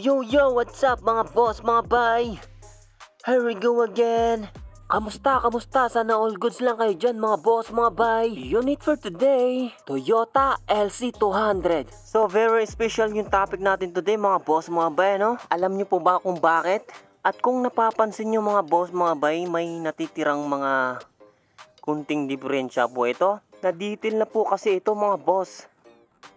Yo, what's up mga boss, mga bay? Here we go again. Kamusta? Sana all goods lang kayo dyan mga boss, mga bay. Unit for today, Toyota LC200. So very special yung topic natin today mga boss, mga bay, no? Alam nyo po ba kung bakit? At kung napapansin nyo mga boss, mga bay, may natitirang mga kunting diferensya po ito. Na-detail na po kasi ito mga boss.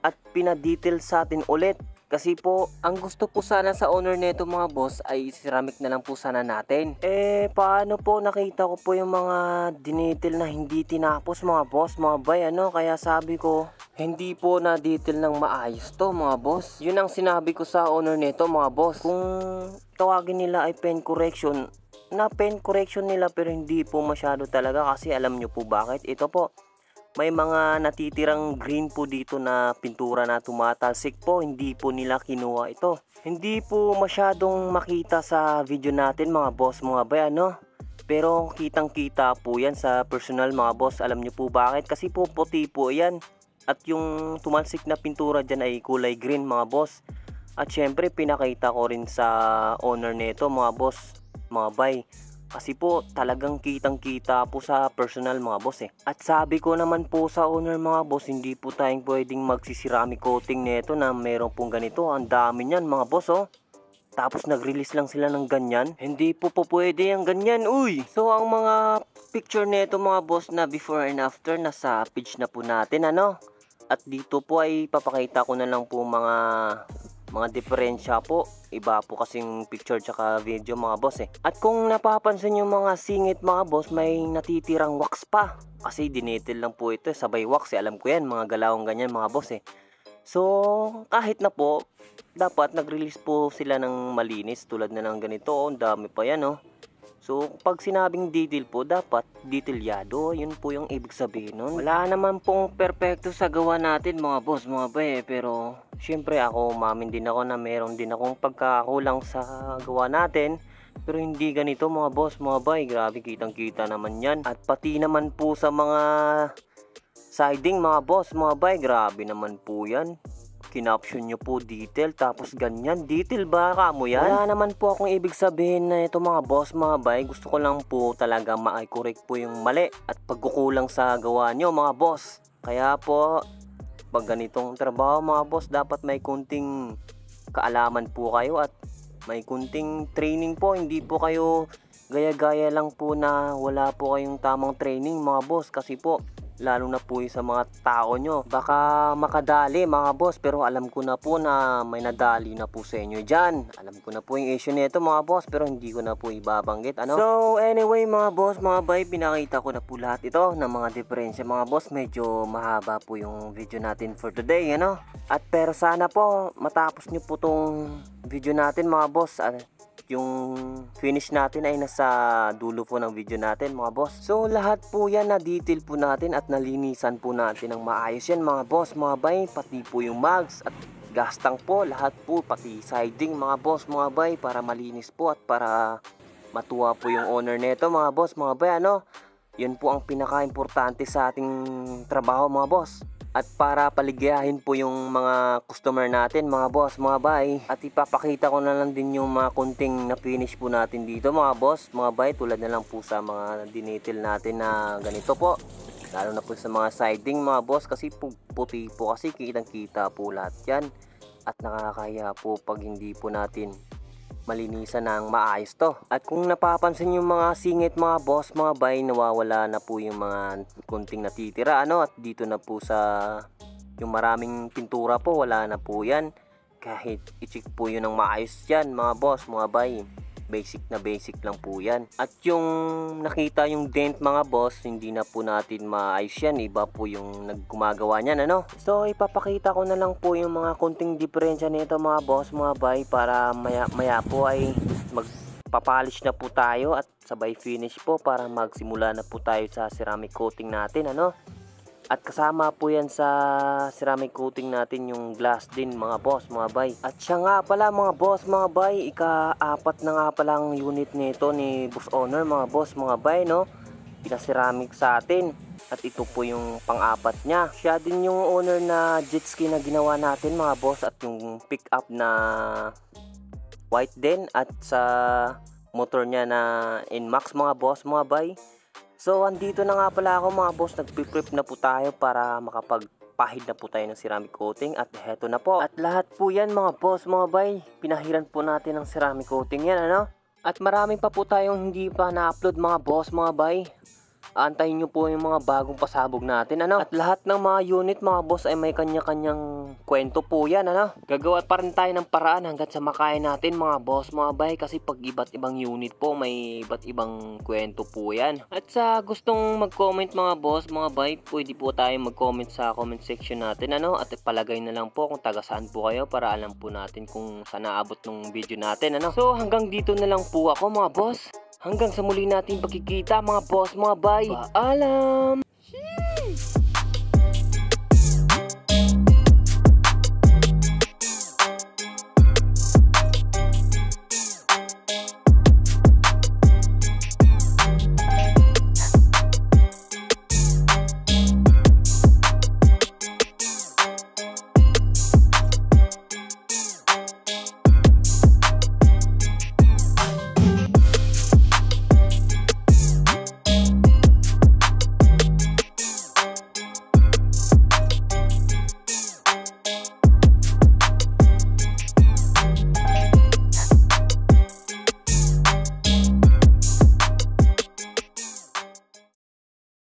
At pinadetail sa atin ulit. Kasi po, ang gusto po sana sa owner nito mga boss ay ceramic na lang po sana natin. Paano po nakita ko po yung mga dinetail na hindi tinapos mga boss, mga bay, ano? Kaya sabi ko, hindi po na detail ng maayos to mga boss. Yun ang sinabi ko sa owner nito mga boss. Kung tawagin nila ay pen correction, na pen correction nila pero hindi po masyado talaga kasi alam nyo po bakit. Ito po, may mga natitirang green po dito na pintura na tumatalsik po. Hindi po nila kinuha ito. Hindi po masyadong makita sa video natin mga boss, mga bay, ano? Pero kitang kita po yan sa personal mga boss. Alam nyo po bakit? Kasi po puti po yan. At yung tumalsik na pintura dyan ay kulay green mga boss. At syempre pinakita ko rin sa owner nito mga boss, mga bay. Kasi po talagang kitang kita po sa personal mga boss eh. At sabi ko naman po sa owner mga boss, hindi po tayong pwedeng magsisirami coating nito na meron pong ganito. Ang dami niyan mga boss oh. Tapos nag-release lang sila ng ganyan. Hindi po pwede yung ganyan, uy. So ang mga picture nito mga boss na before and after nasa page na po natin, ano. At dito po ay papakita ko na lang po mga diferensya po. Iba po kasing picture tsaka video mga boss eh. At kung napapansin yung mga singit mga boss, may natitirang wax pa. Kasi dinitil lang po ito, sabay wax eh. Alam ko yan, mga galawang ganyan mga boss eh. So kahit na po, dapat nag-release po sila ng malinis tulad na ng ganito. Ang dami pa yan oh. So pag sinabing detail po, dapat detalyado. Yun po yung ibig sabihin nun. Wala naman pong perfecto sa gawa natin mga boss, mga bay. Pero syempre ako, umamin din ako na meron din akong pagkakulang sa gawa natin. Pero hindi ganito mga boss, mga bay. Grabe, kitang kita naman yan. At pati naman po sa mga siding mga boss, mga bay. Grabe naman po yan. Kinoption nyo po detail, tapos ganyan. Detail ba kamo yan? Wala naman po akong ibig sabihin na ito mga boss, mga bay. Gusto ko lang po talaga ma-correct po yung mali at pagkukulang sa gawa nyo mga boss. Kaya po, pag ganitong trabaho mga boss, dapat may kunting kaalaman po kayo at may kunting training po. Hindi po kayo gaya-gaya lang po na wala po kayong tamang training mga boss. Kasi po, lalo na po yung sa mga tao nyo, baka makadali mga boss. Pero alam ko na po na may nadali na po sa inyo dyan. Alam ko na po yung issue nito mga boss, pero hindi ko na po ibabanggit, ano. So anyway mga boss, mga bay, pinakita ko na po lahat ito ng mga diferensya mga boss. Medyo mahaba po yung video natin for today, ano. At pero sana po matapos nyo po tong video natin mga boss. Yung finish natin ay nasa dulo po ng video natin mga boss. So lahat po yan na detail po natin at nalinisan po natin ng maayos yan mga boss, mga bay. Pati po yung mags at gastang po, lahat po, pati siding mga boss, mga bay, para malinis po at para matuwa po yung owner nito mga boss, mga bay, ano. Yun po ang pinaka-importante sa ating trabaho mga boss. At para paligayahin po yung mga customer natin mga boss, mga bay. At ipapakita ko na lang din yung mga kunting na finish po natin dito mga boss, mga bay. Tulad na lang po sa mga dinitil natin na ganito po. Lalo na po sa mga siding mga boss. Kasi puti po kasi, kitang kita po lahat yan. At nakakaya po pag hindi po natin malinisan ng maayos to. At kung napapansin yung mga singit mga boss, mga bay, nawawala na po yung mga kunting natitira, ano. At dito na po sa yung maraming pintura po, wala na po yan. Kahit i-check po yun ng maayos yan mga boss, mga bay. Basic lang po yan. At yung nakita yung dent mga boss, hindi na po natin maayos yan. Iba po yung naggumagawa niyan, ano. So ipapakita ko na lang po yung mga kunting diferensya nito mga boss, mga bay, para maya po ay magpapolish na po tayo at sabay finish po para magsimula na po tayo sa ceramic coating natin, ano. At kasama po yan sa ceramic coating natin yung glass din mga boss, mga bay. At siya nga pala mga boss, mga bay, ika-apat na nga pala ang unit nito ni boss owner mga boss, mga bay, no. Pinaceramic sa atin. At ito po yung pang-apat niya. Siya din yung owner na jet ski na ginawa natin mga boss. At yung pick up na white din at sa motor niya na Inmax mga boss mga bay. So andito na nga pala ako mga boss, nagpiprep na po tayo para makapagpahid na po tayo ng ceramic coating at heto na po. At lahat po yan mga boss mga bay, pinahiran po natin ng ceramic coating yan ano. At marami pa po tayong hindi pa na-upload mga boss mga bay. Antayin nyo po yung mga bagong pasabog natin ano. At lahat ng mga unit mga boss ay may kanya-kanyang kwento po yan ano. Gagawa pa rin tayo ng paraan hanggat sa makaya natin mga boss mga bay. Kasi pag iba't ibang unit po may iba't ibang kwento po yan. At sa gustong mag-comment mga boss mga bay, pwede po tayo mag-comment sa comment section natin ano. At palagay na lang po kung taga saan po kayo para alam po natin kung saan naabot ng video natin ano. So hanggang dito na lang po ako mga boss. Hanggang sa muli natin pagkikita mga boss mga bay. Paalam!